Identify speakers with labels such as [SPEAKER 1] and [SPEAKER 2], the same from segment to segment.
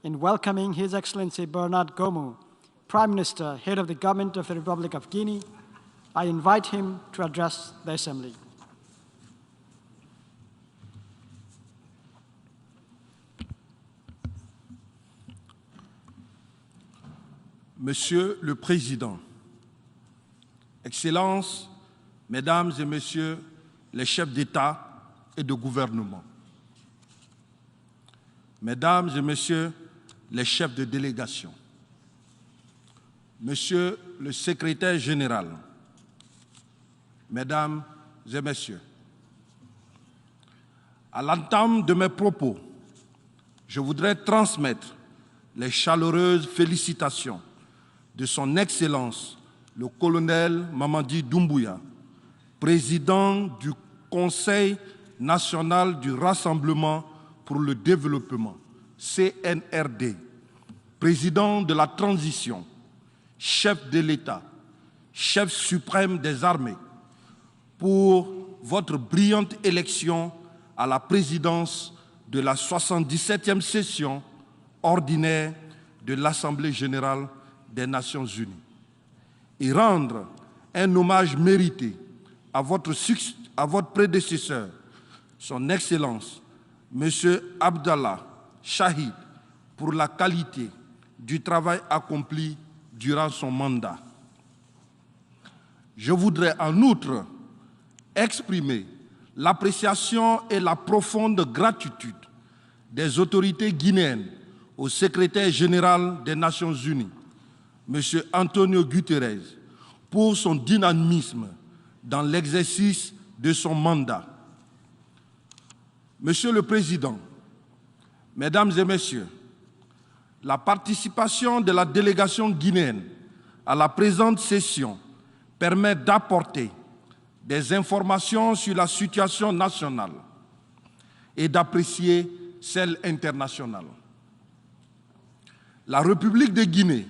[SPEAKER 1] in welcoming His Excellency Bernard Gomu, Prime Minister, Head of the Government of the Republic of Guinea. I invite him to address the Assembly.
[SPEAKER 2] Monsieur le Président, Excellences, Mesdames et Messieurs les chefs d'État et de gouvernement, Mesdames et Messieurs les chefs de délégation, Monsieur le Secrétaire général, Mesdames et Messieurs, à l'entame de mes propos, je voudrais transmettre les chaleureuses félicitations de son Excellence, le colonel Mamadi Doumbouya, président du Conseil national du Rassemblement pour le développement, CNRD, président de la transition, chef de l'État, chef suprême des armées, pour votre brillante élection à la présidence de la 77e session ordinaire de l'Assemblée générale des Nations unies et rendre un hommage mérité à votre prédécesseur, son Excellence, M. Abdallah Shahid, pour la qualité du travail accompli durant son mandat. Je voudrais en outre exprimer l'appréciation et la profonde gratitude des autorités guinéennes au secrétaire général des Nations unies, M. Antonio Guterres, pour son dynamisme dans l'exercice de son mandat. Monsieur le Président, Mesdames et Messieurs, la participation de la délégation guinéenne à la présente session permet d'apporter des informations sur la situation nationale et d'apprécier celle internationale. La République de Guinée,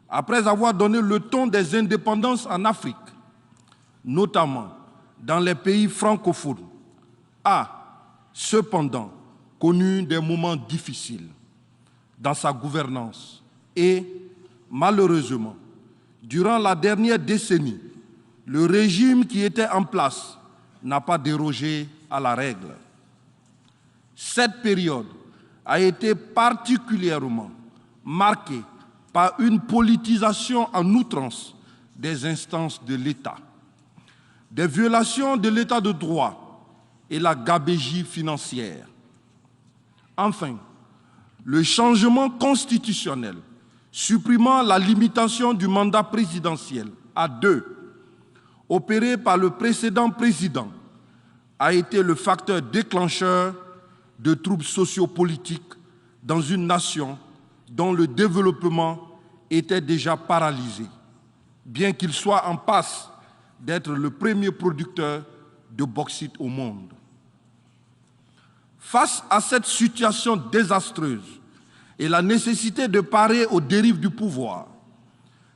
[SPEAKER 2] après avoir donné le ton des indépendances en Afrique, notamment dans les pays francophones, a cependant connu des moments difficiles dans sa gouvernance et, malheureusement, durant la dernière décennie, le régime qui était en place n'a pas dérogé à la règle. Cette période a été particulièrement marquée par une politisation en outrance des instances de l'État, des violations de l'État de droit et la gabegie financière. Enfin, le changement constitutionnel supprimant la limitation du mandat présidentiel à 2, opéré par le précédent président, a été le facteur déclencheur de troubles sociopolitiques dans une nation dont le développement était déjà paralysé, bien qu'il soit en passe d'être le premier producteur de bauxite au monde. Face à cette situation désastreuse et la nécessité de parer aux dérives du pouvoir,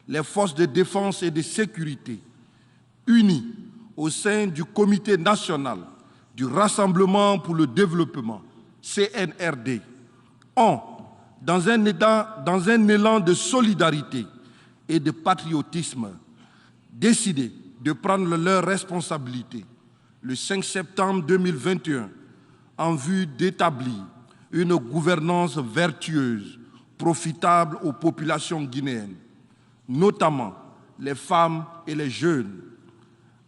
[SPEAKER 2] les forces de défense et de sécurité, unies au sein du Comité national du Rassemblement pour le développement, CNRD, ont, dans un élan de solidarité et de patriotisme, décidé de prendre leurs responsabilités le 5 septembre 2021 en vue d'établir une gouvernance vertueuse, profitable aux populations guinéennes, notamment les femmes et les jeunes,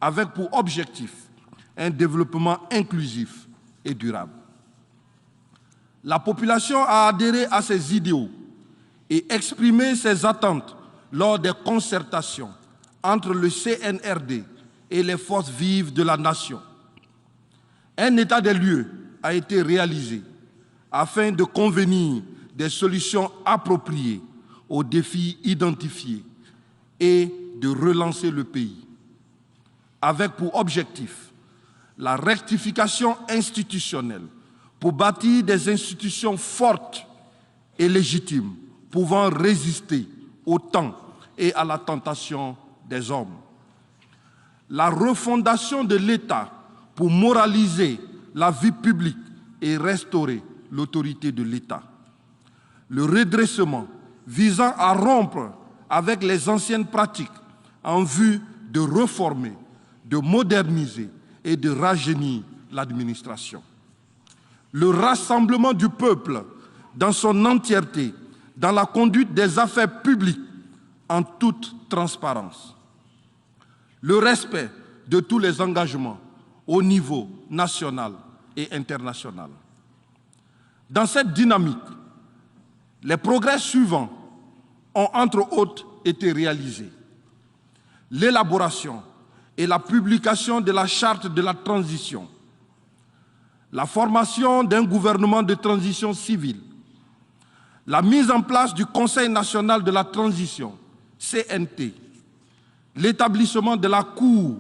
[SPEAKER 2] avec pour objectif un développement inclusif et durable. La population a adhéré à ces idéaux et exprimé ses attentes lors des concertations entre le CNRD et les forces vives de la nation. Un état des lieux a été réalisé afin de convenir des solutions appropriées aux défis identifiés et de relancer le pays, avec pour objectif la rectification institutionnelle pour bâtir des institutions fortes et légitimes pouvant résister au temps et à la tentation des hommes. La refondation de l'État pour moraliser la vie publique et restaurer l'autorité de l'État. le redressement visant à rompre avec les anciennes pratiques en vue de réformer, de moderniser et de rajeunir l'administration. Le rassemblement du peuple dans son entièreté dans la conduite des affaires publiques en toute transparence. Le respect de tous les engagements au niveau national et international. Dans cette dynamique, les progrès suivants ont entre autres été réalisés. L'élaboration et la publication de la charte de la transition, la formation d'un gouvernement de transition civile, la mise en place du Conseil national de la transition, CNT, l'établissement de la Cour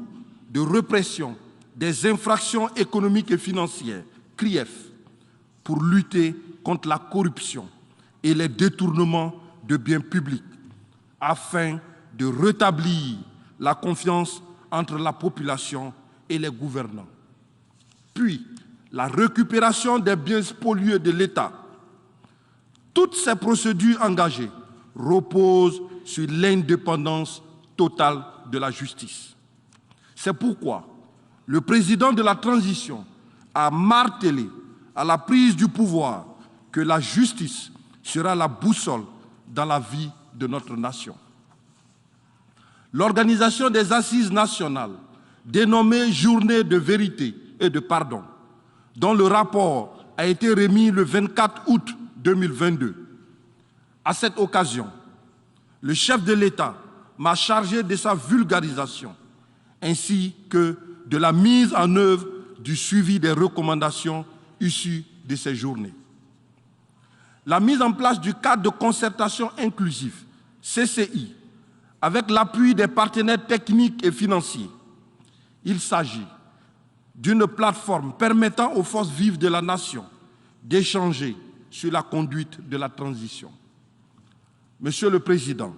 [SPEAKER 2] de répression des infractions économiques et financières, CRIEF, pour lutter contre la corruption et les détournements de biens publics, afin de rétablir la confiance entre la population et les gouvernants. Puis, la récupération des biens spoliés de l'État. Toutes ces procédures engagées reposent sur l'indépendance totale de la justice. C'est pourquoi le président de la transition a martelé à la prise du pouvoir que la justice sera la boussole dans la vie de notre nation. L'organisation des assises nationales, dénommée Journée de vérité et de pardon, dont le rapport a été remis le 24 août 2022. À cette occasion, le chef de l'État m'a chargé de sa vulgarisation, ainsi que de la mise en œuvre du suivi des recommandations issues de ces journées. La mise en place du cadre de concertation inclusif, CCI, avec l'appui des partenaires techniques et financiers. Il s'agit d'une plateforme permettant aux forces vives de la nation d'échanger sur la conduite de la transition. Monsieur le Président,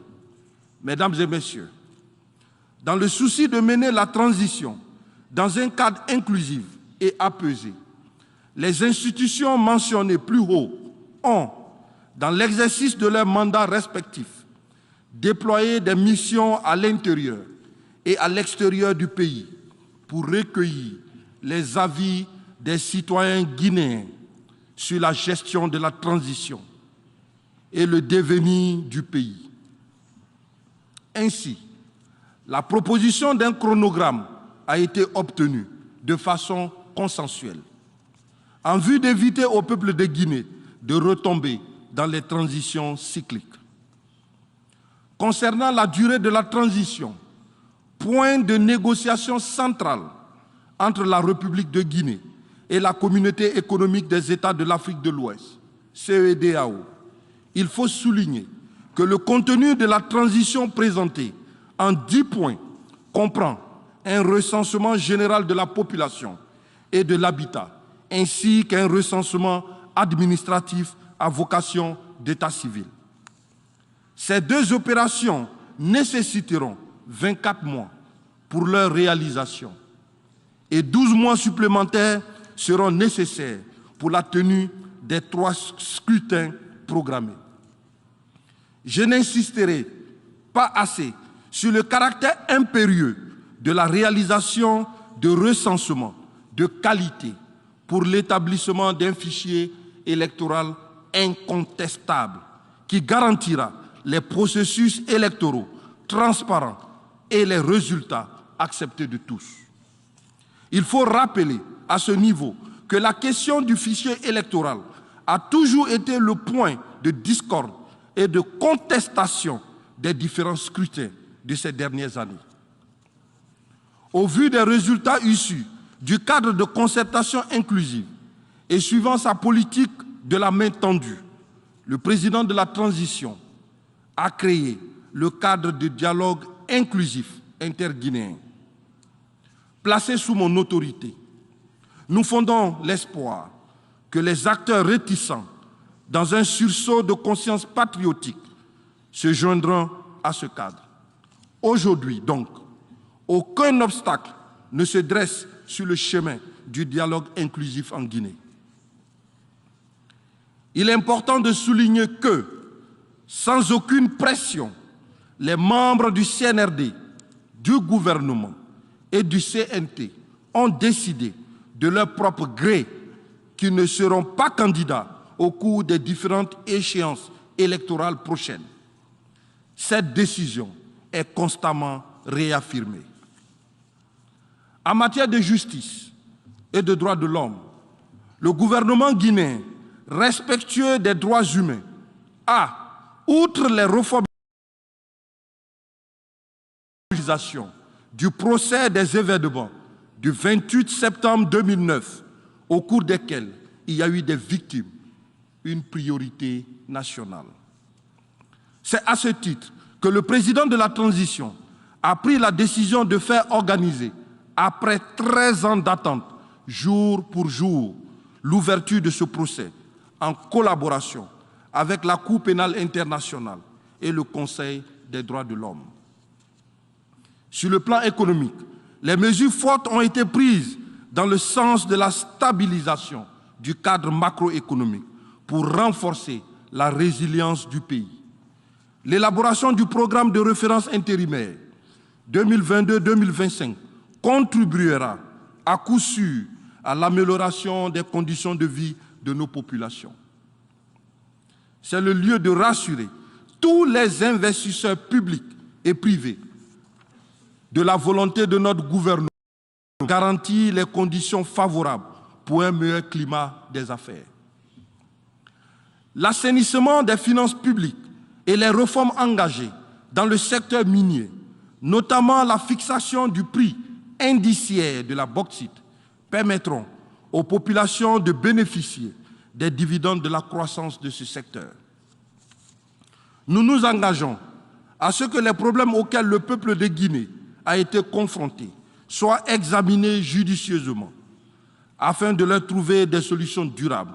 [SPEAKER 2] Mesdames et Messieurs, dans le souci de mener la transition dans un cadre inclusif et apaisé, les institutions mentionnées plus haut ont, dans l'exercice de leurs mandats respectifs, déployé des missions à l'intérieur et à l'extérieur du pays pour recueillir les avis des citoyens guinéens sur la gestion de la transition et le devenir du pays. Ainsi, la proposition d'un chronogramme a été obtenue de façon consensuelle, en vue d'éviter au peuple de Guinée de retomber dans les transitions cycliques. Concernant la durée de la transition, point de négociation central entre la République de Guinée et la Communauté économique des États de l'Afrique de l'Ouest, CEDEAO, il faut souligner que le contenu de la transition présentée en 10 points comprend un recensement général de la population et de l'habitat, ainsi qu'un recensement administratif à vocation d'état civil. Ces deux opérations nécessiteront 24 mois pour leur réalisation et 12 mois supplémentaires seront nécessaires pour la tenue des 3 scrutins programmés. Je n'insisterai pas assez sur le caractère impérieux de la réalisation de recensements de qualité pour l'établissement d'un fichier électoral incontestable qui garantira les processus électoraux transparents et les résultats acceptés de tous. Il faut rappeler à ce niveau que la question du fichier électoral a toujours été le point de discorde et de contestation des différents scrutins de ces dernières années. Au vu des résultats issus du cadre de concertation inclusive et suivant sa politique de la main tendue, le président de la transition a créé le cadre de dialogue inclusif interguinéen. Placé sous mon autorité, nous fondons l'espoir que les acteurs réticents, dans un sursaut de conscience patriotique, se joindront à ce cadre. Aujourd'hui, donc, aucun obstacle ne se dresse sur le chemin du dialogue inclusif en Guinée. il est important de souligner que, sans aucune pression, les membres du CNRD, du gouvernement et du CNT ont décidé de leur propre gré qu'ils ne seront pas candidats au cours des différentes échéances électorales prochaines. Cette décision est constamment réaffirmée. En matière de justice et de droits de l'homme, le gouvernement guinéen, respectueux des droits humains, a, outre les réformes du procès des événements du 28 septembre 2009, au cours desquels il y a eu des victimes, une priorité nationale. C'est à ce titre que le président de la transition a pris la décision de faire organiser, après 13 ans d'attente, jour pour jour, l'ouverture de ce procès en collaboration avec la Cour pénale internationale et le Conseil des droits de l'homme. Sur le plan économique, les mesures fortes ont été prises dans le sens de la stabilisation du cadre macroéconomique pour renforcer la résilience du pays. L'élaboration du programme de référence intérimaire 2022-2025 contribuera à coup sûr à l'amélioration des conditions de vie de nos populations. C'est le lieu de rassurer tous les investisseurs publics et privés de la volonté de notre gouvernement de garantir les conditions favorables pour un meilleur climat des affaires. L'assainissement des finances publiques et les réformes engagées dans le secteur minier, notamment la fixation du prix indiciaire de la bauxite, permettront aux populations de bénéficier des dividendes de la croissance de ce secteur. Nous nous engageons à ce que les problèmes auxquels le peuple de Guinée a été confronté soient examinés judicieusement afin de leur trouver des solutions durables.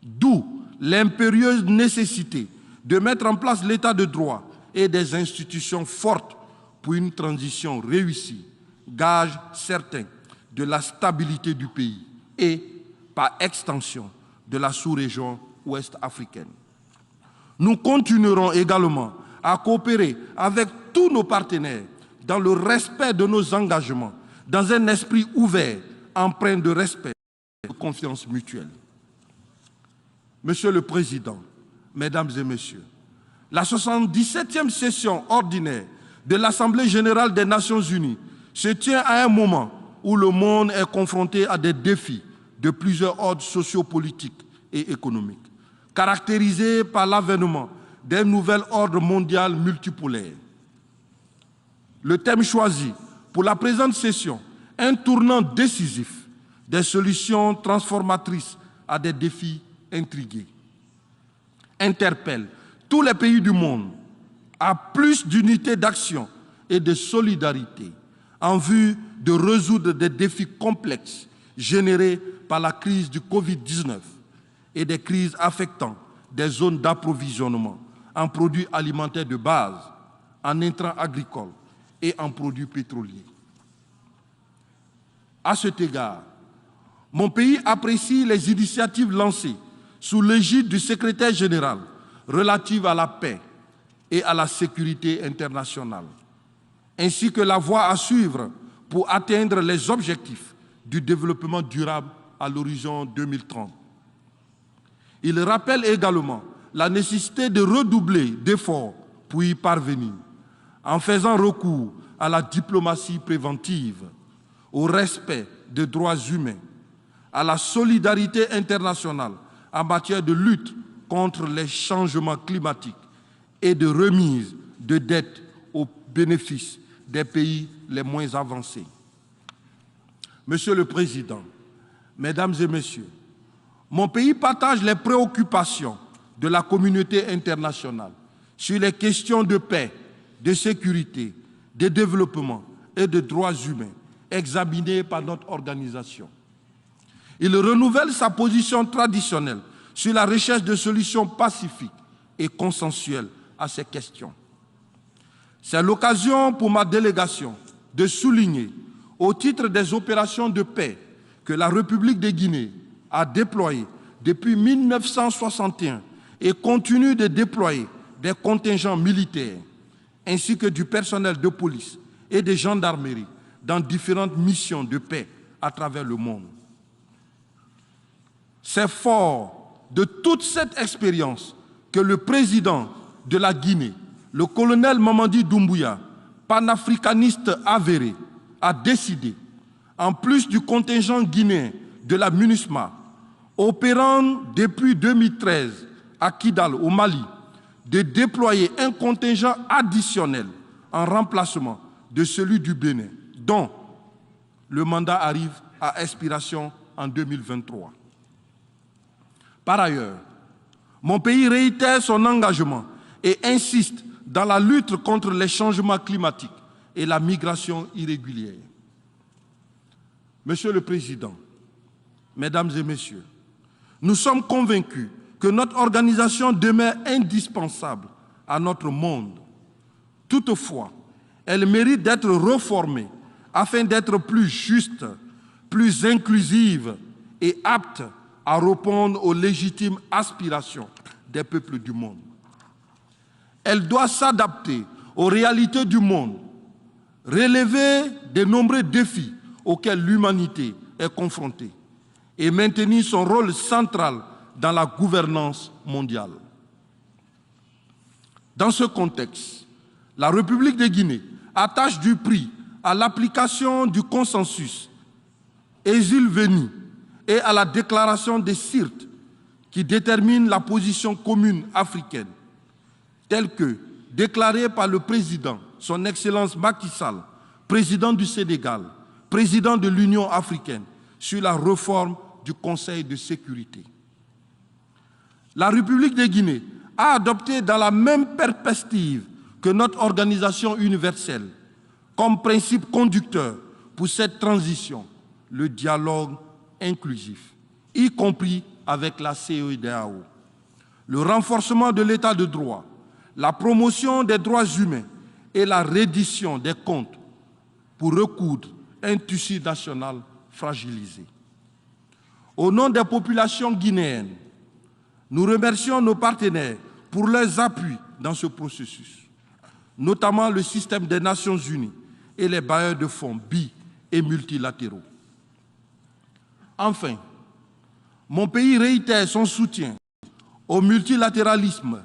[SPEAKER 2] D'où l'impérieuse nécessité de mettre en place l'état de droit et des institutions fortes pour une transition réussie, gage certain de la stabilité du pays et, par extension, de la sous-région ouest africaine. Nous continuerons également à coopérer avec tous nos partenaires dans le respect de nos engagements, dans un esprit ouvert, empreint de respect et de confiance mutuelle. Monsieur le Président, Mesdames et Messieurs, la 77e session ordinaire de l'Assemblée générale des Nations unies se tient à un moment où le monde est confronté à des défis de plusieurs ordres sociopolitiques et économiques, caractérisés par l'avènement d'un nouvel ordre mondial multipolaire. Le thème choisi pour la présente session, un tournant décisif des solutions transformatrices à des défis intrigués, interpelle tous les pays du monde à plus d'unité d'action et de solidarité en vue de résoudre des défis complexes générés par la crise du Covid-19 et des crises affectant des zones d'approvisionnement en produits alimentaires de base, en intrants agricoles et en produits pétroliers. À cet égard, mon pays apprécie les initiatives lancées sous l'égide du secrétaire général relatives à la paix et à la sécurité internationale, ainsi que la voie à suivre pour atteindre les objectifs du développement durable à l'horizon 2030. Il rappelle également la nécessité de redoubler d'efforts pour y parvenir, en faisant recours à la diplomatie préventive, au respect des droits humains, à la solidarité internationale en matière de lutte contre les changements climatiques et de remise de dettes au bénéfice des pays les moins avancés. Monsieur le Président, Mesdames et Messieurs, mon pays partage les préoccupations de la communauté internationale sur les questions de paix, de sécurité, de développement et de droits humains examinées par notre organisation. Il renouvelle sa position traditionnelle sur la recherche de solutions pacifiques et consensuelles à ces questions. C'est l'occasion pour ma délégation de souligner, au titre des opérations de paix que la République de Guinée a déployées depuis 1961 et continue de déployer des contingents militaires ainsi que du personnel de police et de gendarmerie dans différentes missions de paix à travers le monde. C'est fort de toute cette expérience que le président de la Guinée, le colonel Mamadi Doumbouya, panafricaniste avéré, a décidé, en plus du contingent guinéen de la MINUSMA, opérant depuis 2013 à Kidal, au Mali, de déployer un contingent additionnel en remplacement de celui du Bénin, dont le mandat arrive à expiration en 2023. Par ailleurs, mon pays réitère son engagement et insiste dans la lutte contre les changements climatiques et la migration irrégulière. Monsieur le Président, Mesdames et Messieurs, nous sommes convaincus que notre organisation demeure indispensable à notre monde. Toutefois, elle mérite d'être réformée afin d'être plus juste, plus inclusive et apte à répondre aux légitimes aspirations des peuples du monde. Elle doit s'adapter aux réalités du monde, relever des nombreux défis auxquels l'humanité est confrontée et maintenir son rôle central dans la gouvernance mondiale. Dans ce contexte, la République de Guinée attache du prix à l'application du consensus Ésil-Veni et à la déclaration de Sirte qui détermine la position commune africaine, telle que déclarée par le président, son Excellence Macky Sall, président du Sénégal, président de l'Union africaine, sur la réforme du Conseil de sécurité. La République de Guinée a adopté dans la même perspective que notre organisation universelle, comme principe conducteur pour cette transition, le dialogue inclusif, y compris avec la CEDEAO, le renforcement de l'état de droit, la promotion des droits humains et la reddition des comptes pour recoudre un tissu national fragilisé. Au nom des populations guinéennes, nous remercions nos partenaires pour leurs appuis dans ce processus, notamment le système des Nations Unies et les bailleurs de fonds bi- et multilatéraux. Enfin, mon pays réitère son soutien au multilatéralisme,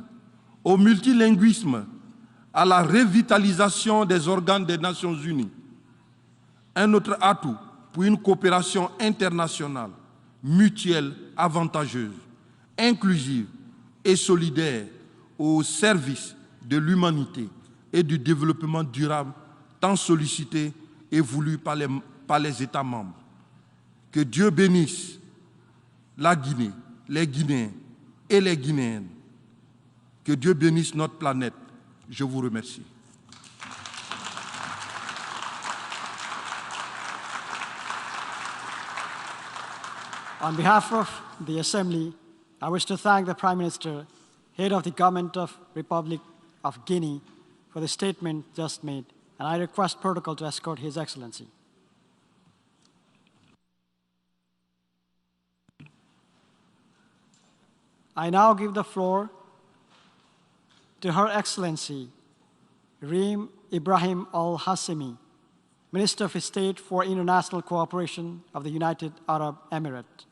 [SPEAKER 2] au multilinguisme, à la revitalisation des organes des Nations Unies, un autre atout pour une coopération internationale, mutuelle, avantageuse, inclusive et solidaire au service de l'humanité et du développement durable tant sollicité et voulu par les États membres. Que Dieu bénisse la Guinée, les Guinéens et les Guinéennes. Que Dieu bénisse notre planète. Je vous remercie.
[SPEAKER 1] On behalf of the Assembly, I wish to thank the Prime Minister, Head of the Government of Republic of Guinea, for the statement just made, and I request protocol to escort His Excellency. I now give the floor to Her Excellency, Reem Ibrahim Al-Hassimi, Minister of State for International Cooperation of the United Arab Emirates.